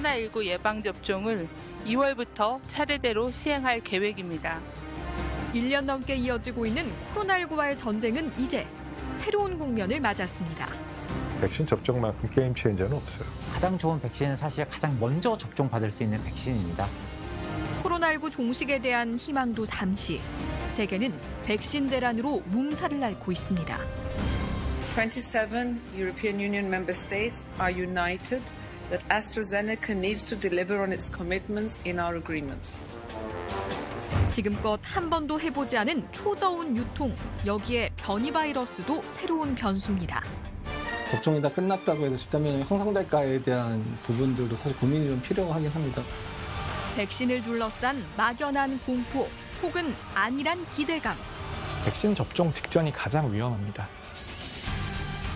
코로나19 예방접종을 2월부터 차례대로 시행할 계획입니다. 1년 넘게 이어지고 있는 코로나19와의 전쟁은 이제 새로운 국면을 맞았습니다. 백신 접종만큼 게임 체인저는 없어요. 가장 좋은 백신은 사실 가장 먼저 접종받을 수 있는 백신입니다. 코로나19 종식에 대한 희망도 잠시. 세계는 백신 대란으로 몸살을 앓고 있습니다. 27 European Union member states are united that AstraZeneca needs to deliver on its commitments in our agreements. 지금껏 한 번도 해보지 않은 초저온 유통. 여기에 변이 바이러스도 새로운 변수입니다. 접종이 다 끝났다고 해서 집단 면역이 형성될까에 대한 부분들도 사실 고민이 좀 필요하긴 합니다. 백신을 둘러싼 막연한 공포 혹은 안일한 기대감. 백신 접종 직전이 가장 위험합니다.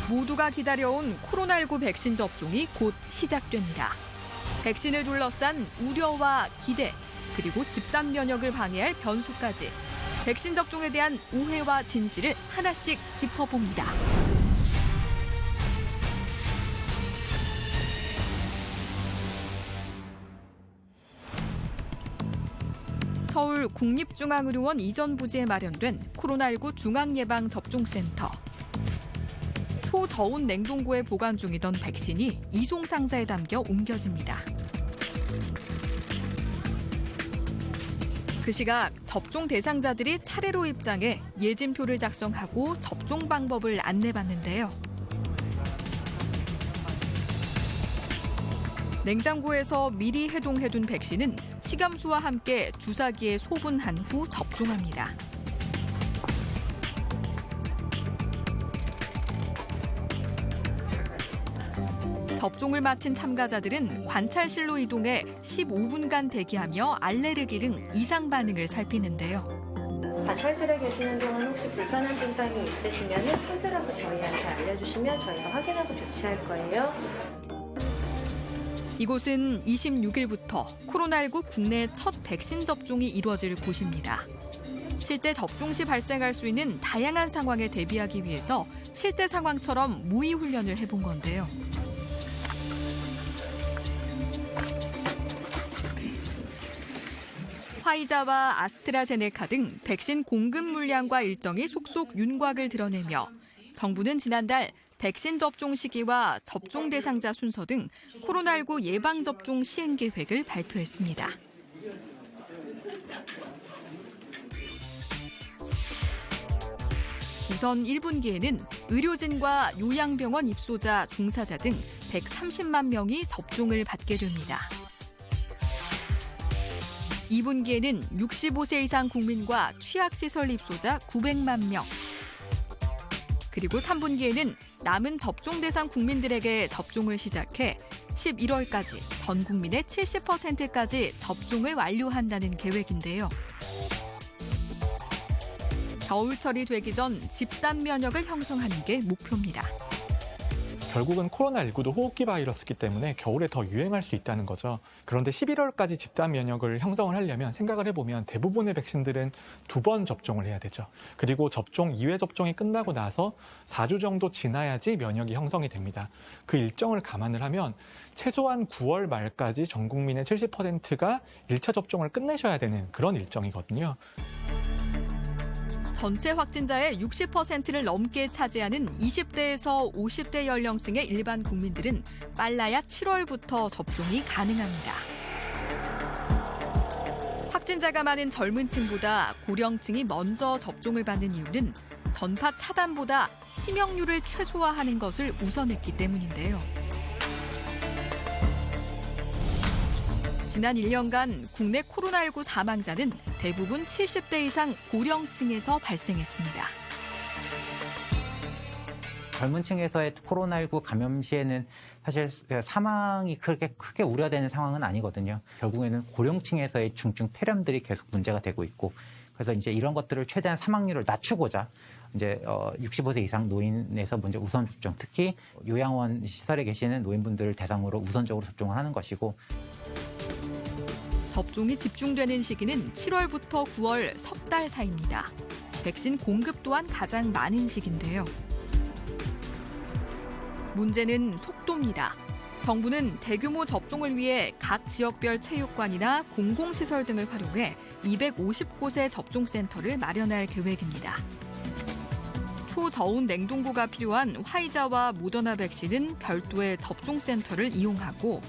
모두가 기다려온 코로나19 백신 접종이 곧 시작됩니다. 백신을 둘러싼 우려와 기대, 그리고 집단 면역을 방해할 변수까지 백신 접종에 대한 오해와 진실을 하나씩 짚어봅니다. 서울 국립중앙의료원 이전 부지에 마련된 코로나19 중앙예방접종센터. 초저온 냉동고에 보관 중이던 백신이 이송 상자에 담겨 옮겨집니다. 그 시각 접종 대상자들이 차례로 입장해 예진표를 작성하고 접종 방법을 안내받는데요. 냉장고에서 미리 해동해둔 백신은 식염수와 함께 주사기에 소분한 후 접종합니다. 접종을 마친 참가자들은 관찰실로 이동해 15분간 대기하며 알레르기 등 이상 반응을 살피는데요. 관찰실에 계시는 동안 혹시 불편한 증상이 있으시면 손들어서 저희한테 알려주시면 저희가 확인하고 조치할 거예요. 이곳은 26일부터 코로나19 국내 첫 백신 접종이 이루어질 곳입니다. 실제 접종 시 발생할 수 있는 다양한 상황에 대비하기 위해서 실제 상황처럼 모의 훈련을 해본 건데요. 화이자와 아스트라제네카 등 백신 공급 물량과 일정이 속속 윤곽을 드러내며 정부는 지난달 백신 접종 시기와 접종 대상자 순서 등 코로나19 예방접종 시행 계획을 발표했습니다. 우선 1분기에는 의료진과 요양병원 입소자, 종사자 등 130만 명이 접종을 받게 됩니다. 2분기에는 65세 이상 국민과 취약시설 입소자 900만 명. 그리고 3분기에는 남은 접종 대상 국민들에게 접종을 시작해 11월까지 전 국민의 70%까지 접종을 완료한다는 계획인데요. 겨울철이 되기 전 집단 면역을 형성하는 게 목표입니다. 결국은 코로나19도 호흡기 바이러스이기 때문에 겨울에 더 유행할 수 있다는 거죠. 그런데 11월까지 집단 면역을 형성을 하려면 생각을 해보면 대부분의 백신들은 2번 접종을 해야 되죠. 그리고 접종 2회 접종이 끝나고 나서 4주 정도 지나야지 면역이 형성이 됩니다. 그 일정을 감안을 하면 최소한 9월 말까지 전 국민의 70%가 1차 접종을 끝내셔야 되는 그런 일정이거든요. 전체 확진자의 60%를 넘게 차지하는 20대에서 50대 연령층의 일반 국민들은 빨라야 7월부터 접종이 가능합니다. 확진자가 많은 젊은 층보다 고령층이 먼저 접종을 받는 이유는 전파 차단보다 치명률을 최소화하는 것을 우선했기 때문인데요. 지난 1년간 국내 코로나19 사망자는 대부분 70대 이상 고령층에서 발생했습니다. 젊은 층에서의 코로나19 감염 시에는 사실 사망이 그렇게 크게 우려되는 상황은 아니거든요. 결국에는 고령층에서의 중증 폐렴들이 계속 문제가 되고 있고, 그래서 이제 이런 것들을 최대한 사망률을 낮추고자 이제 65세 이상 노인에서 먼저 우선 접종, 특히 요양원 시설에 계시는 노인분들을 대상으로 우선적으로 접종을 하는 것이고, 접종이 집중되는 시기는 7월부터 9월 석 달 사이입니다. 백신 공급 또한 가장 많은 시기인데요. 문제는 속도입니다. 정부는 대규모 접종을 위해 각 지역별 체육관이나 공공시설 등을 활용해 250곳의 접종센터를 마련할 계획입니다. 초저온 냉동고가 필요한 화이자와 모더나 백신은 별도의 접종센터를 이용하고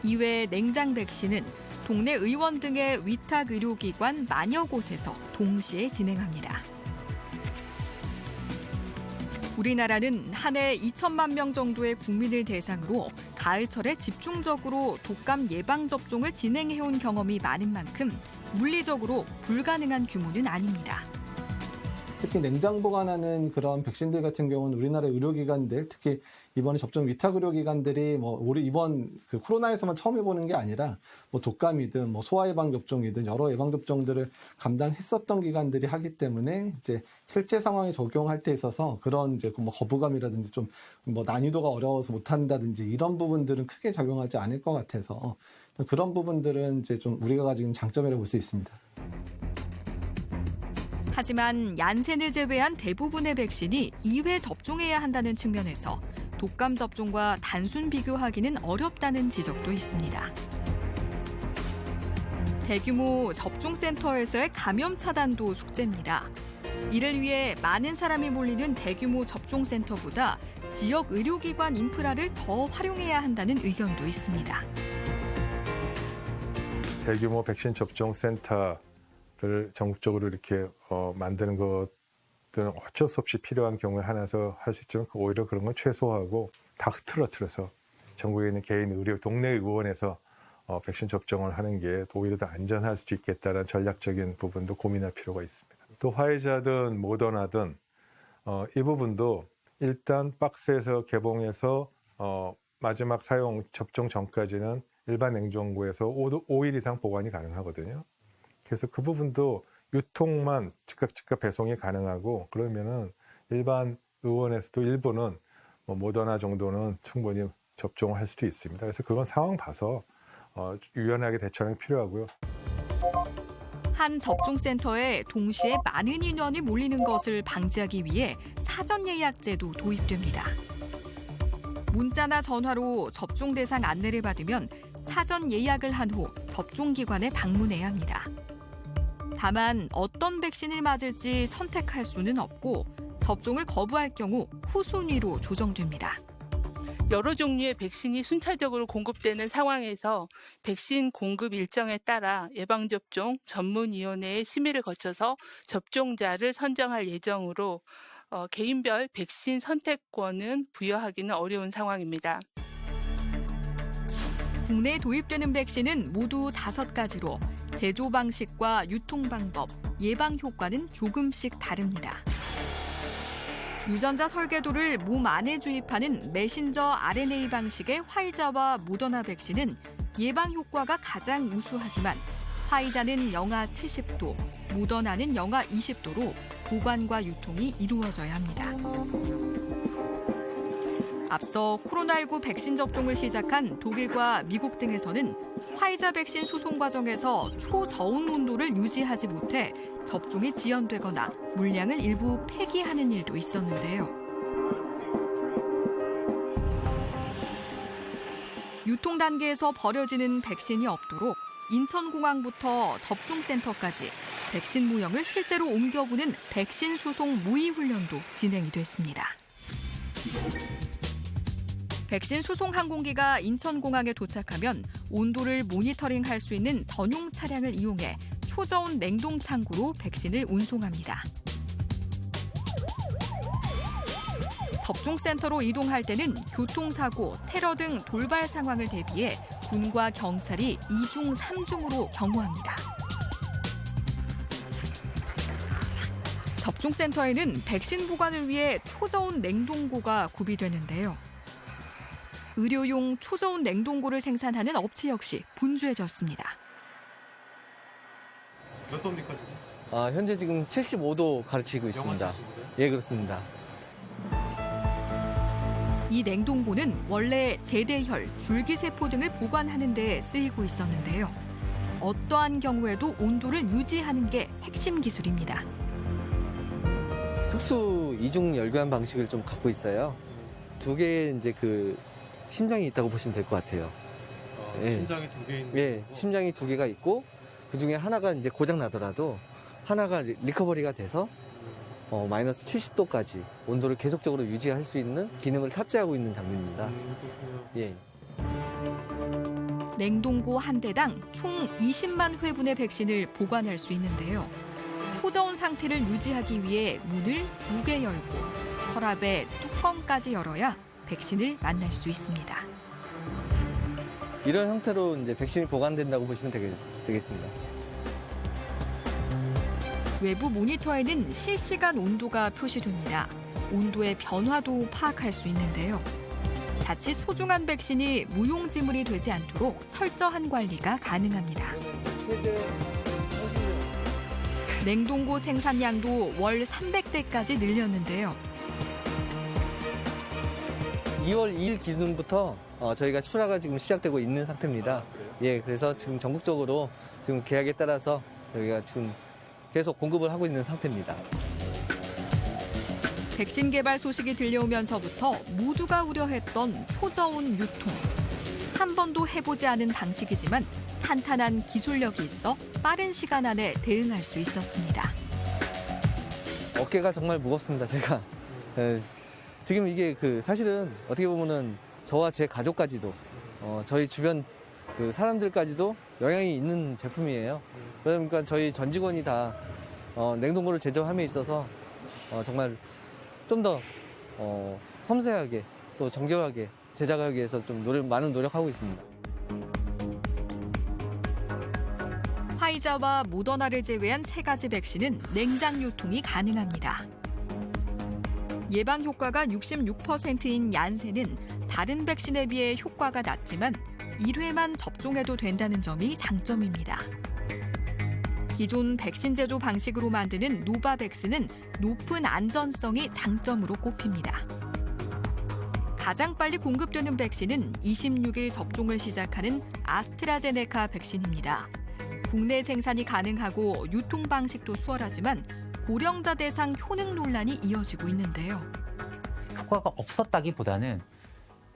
이외 냉장 백신은 동네 의원 등의 위탁 의료기관 만여 곳에서 동시에 진행합니다. 우리나라는 한 해 2천만 명 정도의 국민을 대상으로 가을철에 집중적으로 독감 예방접종을 진행해온 경험이 많은 만큼 물리적으로 불가능한 규모는 아닙니다. 특히 냉장 보관하는 그런 백신들 같은 경우는 우리나라 의료기관들, 특히 이번에 접종 위탁 의료기관들이 우리 이번 그 코로나에서만 처음 해보는 게 아니라 독감이든 소아 예방 접종이든 여러 예방 접종들을 감당했었던 기관들이 하기 때문에 이제 실제 상황에 적용할 때 있어서 그런 이제 거부감이라든지 좀 난이도가 어려워서 못한다든지 이런 부분들은 크게 작용하지 않을 것 같아서 그런 부분들은 이제 좀 우리가 가지고 장점이라고 볼 수 있습니다. 하지만 얀센을 제외한 대부분의 백신이 2회 접종해야 한다는 측면에서 독감 접종과 단순 비교하기는 어렵다는 지적도 있습니다. 대규모 접종센터에서의 감염 차단도 숙제입니다. 이를 위해 많은 사람이 몰리는 대규모 접종센터보다 지역 의료기관 인프라를 더 활용해야 한다는 의견도 있습니다. 대규모 백신 접종 센터를 전국적으로 이렇게 만드는 것들은 어쩔 수 없이 필요한 경우에 하나서 할 수 있지만 오히려 그런 건 최소화하고 다 흐트러뜨려서 전국에 있는 개인 의료 동네 의원에서 백신 접종을 하는 게 오히려 더 안전할 수도 있겠다는 전략적인 부분도 고민할 필요가 있습니다. 또 화이자든 모더나든 이 부분도 일단 박스에서 개봉해서 마지막 사용 접종 전까지는 일반 냉장고에서 5일 이상 보관이 가능하거든요. 그래서 그 부분도 유통만 즉각 배송이 가능하고 그러면은 일반 의원에서도 일부는 모더나 정도는 충분히 접종을 할 수도 있습니다. 그래서 그건 상황 봐서 유연하게 대처하는 게 필요하고요. 한 접종센터에 동시에 많은 인원이 몰리는 것을 방지하기 위해 사전 예약제도 도입됩니다. 문자나 전화로 접종 대상 안내를 받으면 사전 예약을 한 후 접종기관에 방문해야 합니다. 다만 어떤 백신을 맞을지 선택할 수는 없고 접종을 거부할 경우 후순위로 조정됩니다. 여러 종류의 백신이 순차적으로 공급되는 상황에서 백신 공급 일정에 따라 예방접종 전문위원회의 심의를 거쳐서 접종자를 선정할 예정으로 개인별 백신 선택권은 부여하기는 어려운 상황입니다. 국내에 도입되는 백신은 모두 5가지로 제조 방식과 유통 방법, 예방 효과는 조금씩 다릅니다. 유전자 설계도를 몸 안에 주입하는 메신저 RNA 방식의 화이자와 모더나 백신은 예방 효과가 가장 우수하지만 화이자는 영하 70도, 모더나는 영하 20도로 보관과 유통이 이루어져야 합니다. 앞서 코로나19 백신 접종을 시작한 독일과 미국 등에서는 화이자 백신 수송 과정에서 초저온 온도를 유지하지 못해 접종이 지연되거나 물량을 일부 폐기하는 일도 있었는데요. 유통 단계에서 버려지는 백신이 없도록 인천공항부터 접종센터까지 백신 모형을 실제로 옮겨보는 백신 수송 모의 훈련도 진행이 됐습니다. 백신 수송 항공기가 인천공항에 도착하면 온도를 모니터링할 수 있는 전용 차량을 이용해 초저온 냉동 창고로 백신을 운송합니다. 접종센터로 이동할 때는 교통사고, 테러 등 돌발 상황을 대비해 군과 경찰이 2중, 3중으로 경호합니다. 접종센터에는 백신 보관을 위해 초저온 냉동고가 구비되는데요. 의료용 초저온 냉동고를 생산하는 업체 역시 분주해졌습니다. 몇 도입니까 지금? 현재 지금 75도 가르치고 있습니다. 예, 그렇습니다. 이 냉동고는 원래 제대혈, 줄기세포 등을 보관하는 데 쓰이고 있었는데요. 어떠한 경우에도 온도를 유지하는 게 핵심 기술입니다. 특수 이중 열교환 방식을 좀 갖고 있어요. 두 개의 이제 그 심장이 있다고 보시면 될 것 같아요. 예. 심장이 두 개 있는 예, 심장이 두 개가 있고 그 중에 하나가 이제 고장 나더라도 하나가 리커버리가 돼서 마이너스 70도까지 온도를 계속적으로 유지할 수 있는 기능을 탑재하고 있는 장비입니다. 예. 냉동고 한 대당 총 20만 회분의 백신을 보관할 수 있는데요. 초저온 상태를 유지하기 위해 문을 2개 열고 서랍에 뚜껑까지 열어야 백신을 만날 수 있습니다. 이런 형태로 이제 백신이 보관된다고 보시면 되겠습니다. 외부 모니터에는 실시간 온도가 표시됩니다. 온도의 변화도 파악할 수 있는데요. 자칫 소중한 백신이 무용지물이 되지 않도록 철저한 관리가 가능합니다. 냉동고 생산량도 월 300대까지 늘렸는데요. 2월 2일 기준부터 저희가 출하가 지금 시작되고 있는 상태입니다. 예, 그래서 지금 전국적으로 지금 계약에 따라서 저희가 지금 계속 공급을 하고 있는 상태입니다. 백신 개발 소식이 들려오면서부터 모두가 우려했던 초저온 유통. 한 번도 해보지 않은 방식이지만 탄탄한 기술력이 있어 빠른 시간 안에 대응할 수 있었습니다. 어깨가 정말 무겁습니다, 제가. 지금 이게 사실은 어떻게 보면은 저와 제 가족까지도 저희 주변 사람들까지도 영향이 있는 제품이에요. 그러니까 저희 전 직원이 다 냉동고를 제조함에 있어서 정말 좀 더 섬세하게 또 정교하게 제작하기 위해서 좀 많은 노력하고 있습니다. 화이자와 모더나를 제외한 3가지 백신은 냉장 유통이 가능합니다. 예방 효과가 66%인 얀센은 다른 백신에 비해 효과가 낮지만 1회만 접종해도 된다는 점이 장점입니다. 기존 백신 제조 방식으로 만드는 노바백스는 높은 안전성이 장점으로 꼽힙니다. 가장 빨리 공급되는 백신은 26일 접종을 시작하는 아스트라제네카 백신입니다. 국내 생산이 가능하고 유통 방식도 수월하지만 고령자 대상 효능 논란이 이어지고 있는데요. 효과가 없었다기보다는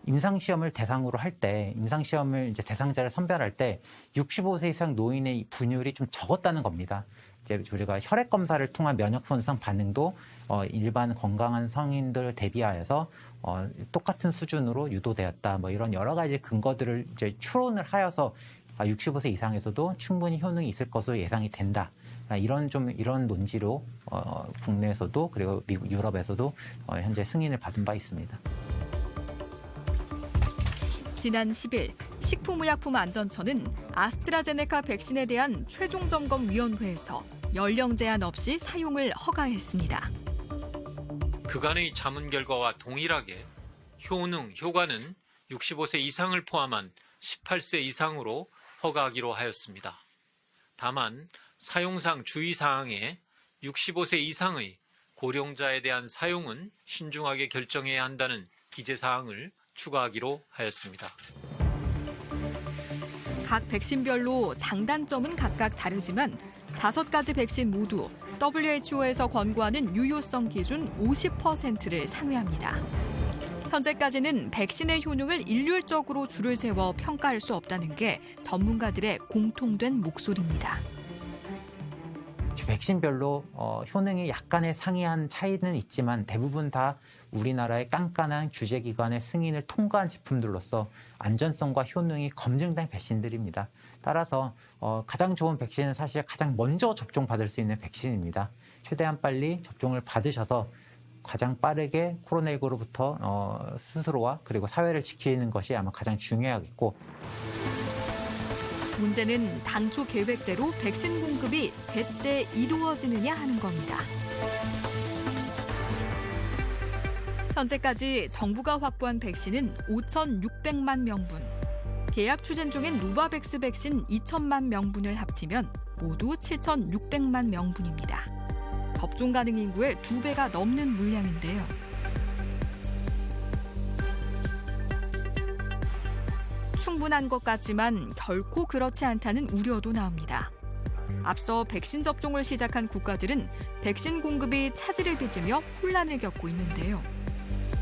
임상시험을 대상으로 할 때, 임상시험을 이제 대상자를 선별할 때 65세 이상 노인의 분율이 좀 적었다는 겁니다. 이제 우리가 혈액 검사를 통한 면역 손상 반응도 일반 건강한 성인들 대비하여서 똑같은 수준으로 유도되었다. 뭐 이런 여러 가지 근거들을 이제 추론을 하여서 65세 이상에서도 충분히 효능이 있을 것으로 예상이 된다. 이런 논지로 국내에서도 그리고 미국, 유럽에서도 현재 승인을 받은 바 있습니다. 지난 10일 식품의약품안전처는 아스트라제네카 백신에 대한 최종 점검 위원회에서 연령 제한 없이 사용을 허가했습니다. 그간의 자문 결과와 동일하게 효능, 효과는 65세 이상을 포함한 18세 이상으로 허가하기로 하였습니다. 다만 사용상 주의사항에 65세 이상의 고령자에 대한 사용은 신중하게 결정해야 한다는 기재사항을 추가하기로 하였습니다. 각 백신별로 장단점은 각각 다르지만 5가지 백신 모두 WHO에서 권고하는 유효성 기준 50%를 상회합니다. 현재까지는 백신의 효능을 일률적으로 줄을 세워 평가할 수 없다는 게 전문가들의 공통된 목소리입니다. 백신별로 효능이 약간의 상이한 차이는 있지만 대부분 다 우리나라의 깐깐한 규제기관의 승인을 통과한 제품들로서 안전성과 효능이 검증된 백신들입니다. 따라서 가장 좋은 백신은 사실 가장 먼저 접종받을 수 있는 백신입니다. 최대한 빨리 접종을 받으셔서 가장 빠르게 코로나19로부터 스스로와 그리고 사회를 지키는 것이 아마 가장 중요하겠고, 문제는 당초 계획대로 백신 공급이 제때 이루어지느냐 하는 겁니다. 현재까지 정부가 확보한 백신은 5,600만 명분. 계약 추진 중인 노바백스 백신 2천만 명분을 합치면 모두 7,600만 명분입니다. 접종 가능 인구의 2배가 넘는 물량인데요. 충분한 것 같지만 결코 그렇지 않다는 우려도 나옵니다. 앞서 백신 접종을 시작한 국가들은 백신 공급이 차질을 빚으며 혼란을 겪고 있는데요.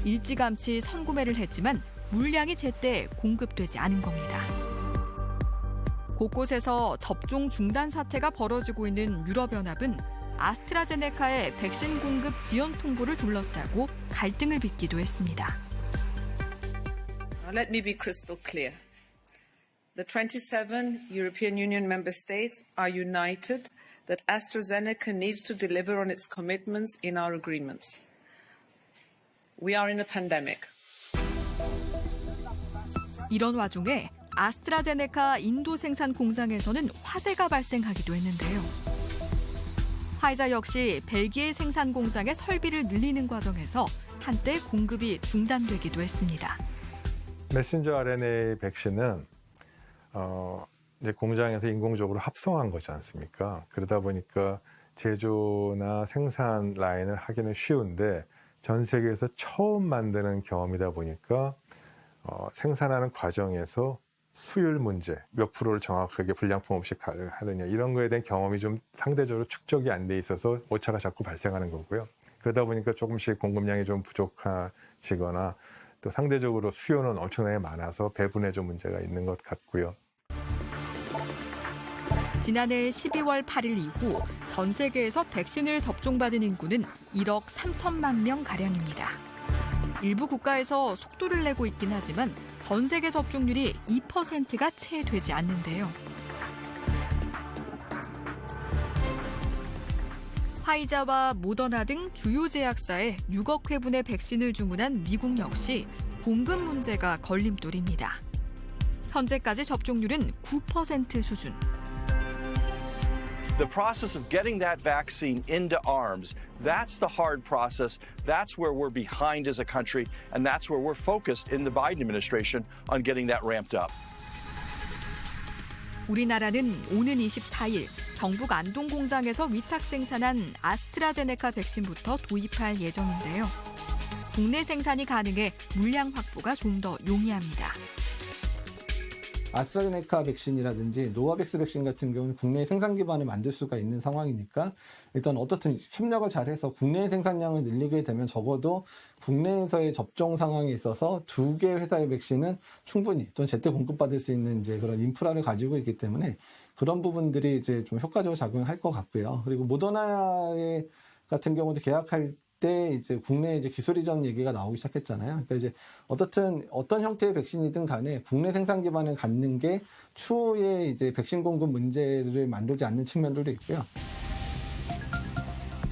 일찌감치 선구매를 했지만 물량이 제때 공급되지 않은 겁니다. 곳곳에서 접종 중단 사태가 벌어지고 있는 유럽연합은 아스트라제네카의 백신 공급 지연 통보를 둘러싸고 갈등을 빚기도 했습니다. Now let me be crystal clear. The 27 European Union member states are united that AstraZeneca needs to deliver on its commitments in our agreements. We are in a pandemic. 이런 와중에 아스트라제네카 인도 생산 공장에서는 화재가 발생하기도 했는데요. 화이자 역시 벨기에 생산 공장의 설비를 늘리는 과정에서 한때 공급이 중단되기도 했습니다. 메신저 RNA 백신은 이제 공장에서 인공적으로 합성한 거지 않습니까? 그러다 보니까 제조나 생산 라인을 하기는 쉬운데 전 세계에서 처음 만드는 경험이다 보니까 생산하는 과정에서 수율 문제, 몇 프로를 정확하게 불량품 없이 하느냐 이런 거에 대한 경험이 좀 상대적으로 축적이 안 돼 있어서 오차가 자꾸 발생하는 거고요. 그러다 보니까 조금씩 공급량이 좀 부족하시거나 또 상대적으로 수요는 엄청나게 많아서 배분에 좀 문제가 있는 것 같고요. 지난해 12월 8일 이후 전 세계에서 백신을 접종받은 인구는 1억 3천만 명가량입니다. 일부 국가에서 속도를 내고 있긴 하지만 전 세계 접종률이 2%가 채 되지 않는데요. 화이자와 모더나 등 주요 제약사에 6억 회분의 백신을 주문한 미국 역시 공급 문제가 걸림돌입니다. 현재까지 접종률은 9% 수준. The process of getting that vaccine into arms, that's the hard process. That's where we're behind as a country, and that's where we're focused in the Biden administration on getting that ramped up. 우리나라는 오는 24일 경북 안동 공장에서 위탁 생산한 아스트라제네카 백신부터 도입할 예정인데요. 국내 생산이 가능해 물량 확보가 좀 더 용이합니다. 아스트라제네카 백신이라든지 노바백스 백신 같은 경우는 국내 생산 기반을 만들 수가 있는 상황이니까 일단 어떻든 협력을 잘해서 국내 생산량을 늘리게 되면 적어도 국내에서의 접종 상황에 있어서 2개 회사의 백신은 충분히 또는 제때 공급받을 수 있는 이제 그런 인프라를 가지고 있기 때문에 그런 부분들이 이제 좀 효과적으로 작용할 것 같고요. 그리고 모더나의 같은 경우도 계약할 때 이제 국내 이제 기술 이전 얘기가 나오기 시작했잖아요. 그러니까 이제 어떻든 어떤 형태의 백신이든 간에 국내 생산 기반을 갖는 게 추후에 이제 백신 공급 문제를 만들지 않는 측면들도 있고요.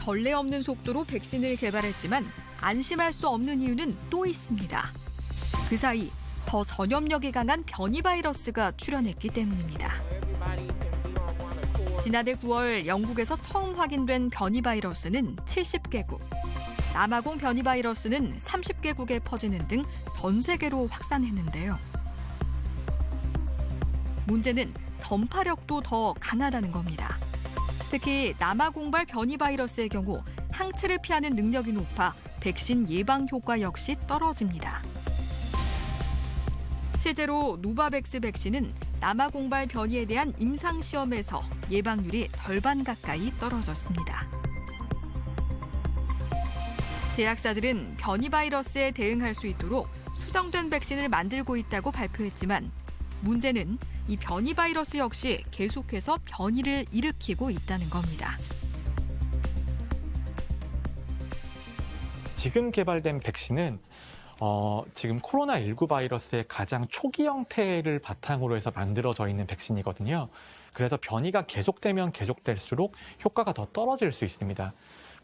전례 없는 속도로 백신을 개발했지만 안심할 수 없는 이유는 또 있습니다. 그 사이 더 전염력이 강한 변이 바이러스가 출현했기 때문입니다. 지난해 9월 영국에서 처음 확인된 변이 바이러스는 70개국. 남아공 변이 바이러스는 30개국에 퍼지는 등 전 세계로 확산했는데요. 문제는 전파력도 더 강하다는 겁니다. 특히 남아공발 변이 바이러스의 경우 항체를 피하는 능력이 높아 백신 예방 효과 역시 떨어집니다. 실제로 노바백스 백신은 남아공발 변이에 대한 임상시험에서 예방률이 절반 가까이 떨어졌습니다. 제약사들은 변이 바이러스에 대응할 수 있도록 수정된 백신을 만들고 있다고 발표했지만 문제는 이 변이 바이러스 역시 계속해서 변이를 일으키고 있다는 겁니다. 지금 개발된 백신은 지금 코로나19 바이러스의 가장 초기 형태를 바탕으로 해서 만들어져 있는 백신이거든요. 그래서 변이가 계속되면 계속될수록 효과가 더 떨어질 수 있습니다.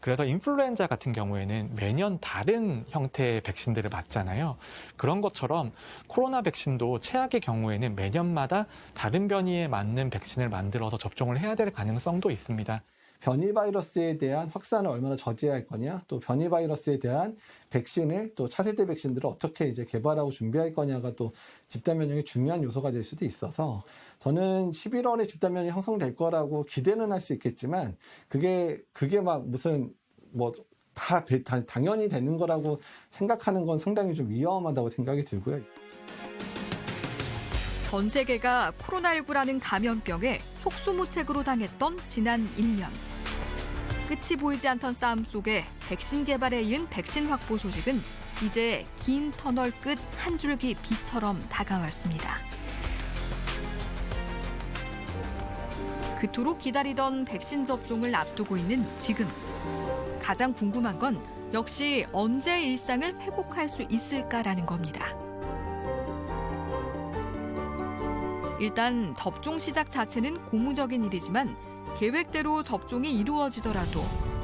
그래서 인플루엔자 같은 경우에는 매년 다른 형태의 백신들을 맞잖아요. 그런 것처럼 코로나 백신도 최악의 경우에는 매년마다 다른 변이에 맞는 백신을 만들어서 접종을 해야 될 가능성도 있습니다. 변이 바이러스에 대한 확산을 얼마나 저지할 거냐, 또 변이 바이러스에 대한 백신을 또 차세대 백신들을 어떻게 이제 개발하고 준비할 거냐가 또 집단 면역의 중요한 요소가 될 수도 있어서 저는 11월에 집단 면역이 형성될 거라고 기대는 할 수 있겠지만 그게 막 무슨 뭐 다 당연히 되는 거라고 생각하는 건 상당히 좀 위험하다고 생각이 들고요. 전 세계가 코로나19라는 감염병에 속수무책으로 당했던 지난 1년. 끝이 보이지 않던 싸움 속에 백신 개발에 이은 백신 확보 소식은 이제 긴 터널 끝 한 줄기 빛처럼 다가왔습니다. 그토록 기다리던 백신 접종을 앞두고 있는 지금. 가장 궁금한 건 역시 언제 일상을 회복할 수 있을까라는 겁니다. 일단 접종 시작 자체는 고무적인 일이지만 계획대로 접종이 이루어지더라도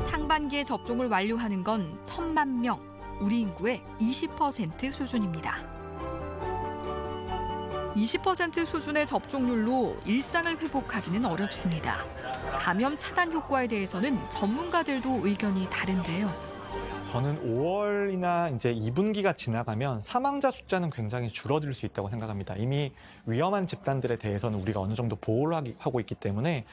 상반기에 접종을 완료하는 건 1,000만 명, 우리 인구의 20% 수준입니다. 20% 수준의 접종률로 일상을 회복하기는 어렵습니다. 감염 차단 효과에 대해서는 전문가들도 의견이 다른데요. 저는 5월이나 이제 2분기가 지나가면 사망자 숫자는 굉장히 줄어들 수 있다고 생각합니다. 이미 위험한 집단들에 대해서는 우리가 어느 정도 보호를 하고 있기 때문에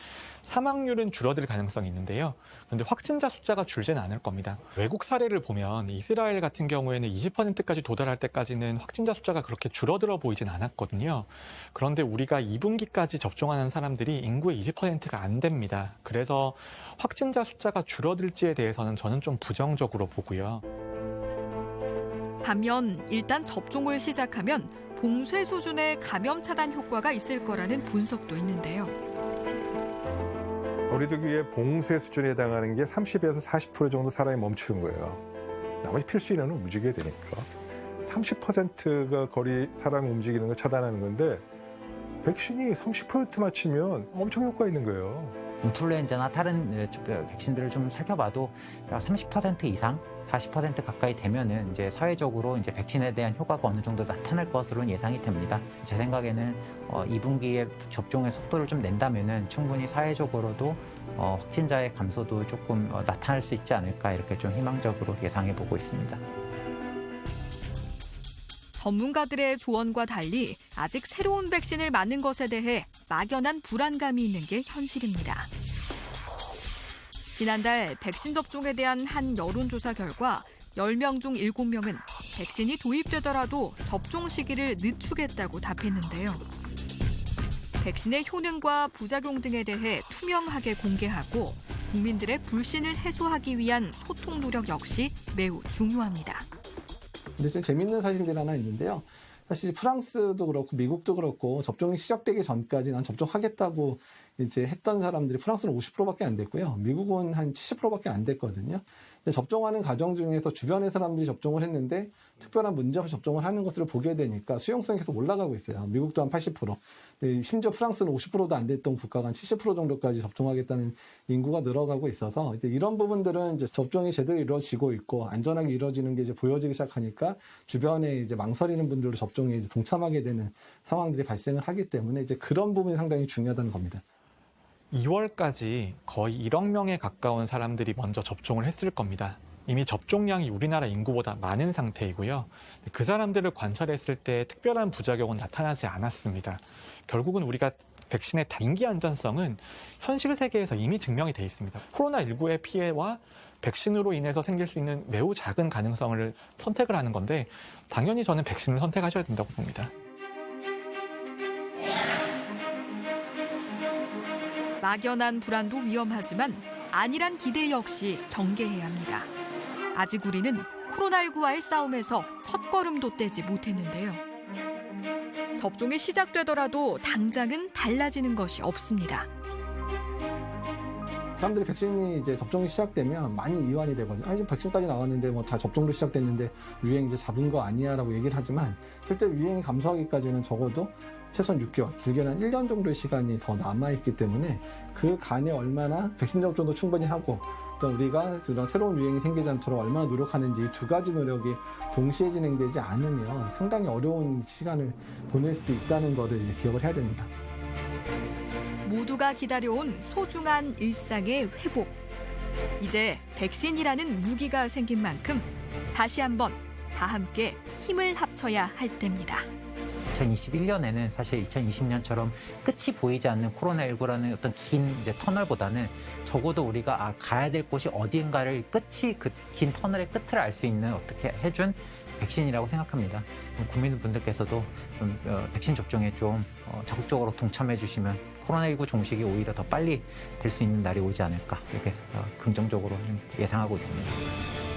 사망률은 줄어들 가능성이 있는데요. 그런데 확진자 숫자가 줄지는 않을 겁니다. 외국 사례를 보면 이스라엘 같은 경우에는 20%까지 도달할 때까지는 확진자 숫자가 그렇게 줄어들어 보이진 않았거든요. 그런데 우리가 2분기까지 접종하는 사람들이 인구의 20%가 안 됩니다. 그래서 확진자 숫자가 줄어들지에 대해서는 저는 좀 부정적으로 보고요. 반면 일단 접종을 시작하면 봉쇄 수준의 감염 차단 효과가 있을 거라는 분석도 있는데요. 거리두기의 봉쇄 수준에 해당하는 게 30에서 40% 정도 사람이 멈추는 거예요. 나머지 필수 인원은 움직여야 되니까. 30%가 거리 사람이 움직이는 걸 차단하는 건데 백신이 30% 맞추면 엄청 효과 있는 거예요. 인플루엔자나 다른 백신들을 좀 살펴봐도 30% 이상, 40% 가까이 되면은 이제 사회적으로 이제 백신에 대한 효과가 어느 정도 나타날 것으로는 예상이 됩니다. 제 생각에는 2분기에 접종의 속도를 좀 낸다면은 충분히 사회적으로도 확진자의 감소도 조금 나타날 수 있지 않을까 이렇게 좀 희망적으로 예상해 보고 있습니다. 전문가들의 조언과 달리 아직 새로운 백신을 맞는 것에 대해 막연한 불안감이 있는 게 현실입니다. 지난달 백신 접종에 대한 한 여론조사 결과 10명 중 7명은 백신이 도입되더라도 접종 시기를 늦추겠다고 답했는데요. 백신의 효능과 부작용 등에 대해 투명하게 공개하고 국민들의 불신을 해소하기 위한 소통 노력 역시 매우 중요합니다. 근데 좀 재밌는 사실들이 하나 있는데요. 사실 프랑스도 그렇고 미국도 그렇고 접종이 시작되기 전까지 난 접종하겠다고 이제 했던 사람들이 프랑스는 50%밖에 안 됐고요. 미국은 한 70%밖에 안 됐거든요. 근데 접종하는 과정 중에서 주변의 사람들이 접종을 했는데 특별한 문제 없이 접종을 하는 것들을 보게 되니까 수용성이 계속 올라가고 있어요. 미국도 한 80%. 심지어 프랑스는 50%도 안 됐던 국가가 한 70% 정도까지 접종하겠다는 인구가 늘어가고 있어서 이제 이런 부분들은 이제 접종이 제대로 이루어지고 있고 안전하게 이루어지는 게 이제 보여지기 시작하니까 주변에 이제 망설이는 분들도 접종에 이제 동참하게 되는 상황들이 발생을 하기 때문에 이제 그런 부분이 상당히 중요하다는 겁니다. 2월까지 거의 1억 명에 가까운 사람들이 먼저 접종을 했을 겁니다. 이미 접종량이 우리나라 인구보다 많은 상태이고요. 그 사람들을 관찰했을 때 특별한 부작용은 나타나지 않았습니다. 결국은 우리가 백신의 단기 안전성은 현실 세계에서 이미 증명이 돼 있습니다. 코로나19의 피해와 백신으로 인해서 생길 수 있는 매우 작은 가능성을 선택을 하는 건데 당연히 저는 백신을 선택하셔야 된다고 봅니다. 막연한 불안도 위험하지만 안일한 기대 역시 경계해야 합니다. 아직 우리는 코로나19와의 싸움에서 첫걸음도 떼지 못했는데요. 접종이 시작되더라도 당장은 달라지는 것이 없습니다. 사람들이 백신이 이제 접종이 시작되면 많이 이완이 되거든요. 지금 백신까지 나왔는데 뭐 다 접종도 시작됐는데 유행 이제 잡은 거 아니야라고 얘기를 하지만 실제 유행이 감소하기까지는 적어도 최소한 6개월, 길게는 1년 정도의 시간이 더 남아있기 때문에 그 간에 얼마나 백신 접종도 충분히 하고 또 우리가 그런 새로운 유행이 생기지 않도록 얼마나 노력하는지 이 두 가지 노력이 동시에 진행되지 않으면 상당히 어려운 시간을 보낼 수도 있다는 것을 이제 기억을 해야 됩니다. 모두가 기다려온 소중한 일상의 회복. 이제 백신이라는 무기가 생긴 만큼 다시 한번 다 함께 힘을 합쳐야 할 때입니다. 2021년에는 사실 2020년처럼 끝이 보이지 않는 코로나19라는 어떤 긴 이제 터널보다는 적어도 우리가 가야 될 곳이 어디인가를 그 긴 터널의 끝을 알 수 있는 어떻게 해준 백신이라고 생각합니다. 국민분들께서도 좀 백신 접종에 좀 적극적으로 동참해 주시면 코로나19 종식이 오히려 더 빨리 될 수 있는 날이 오지 않을까 이렇게 긍정적으로 예상하고 있습니다.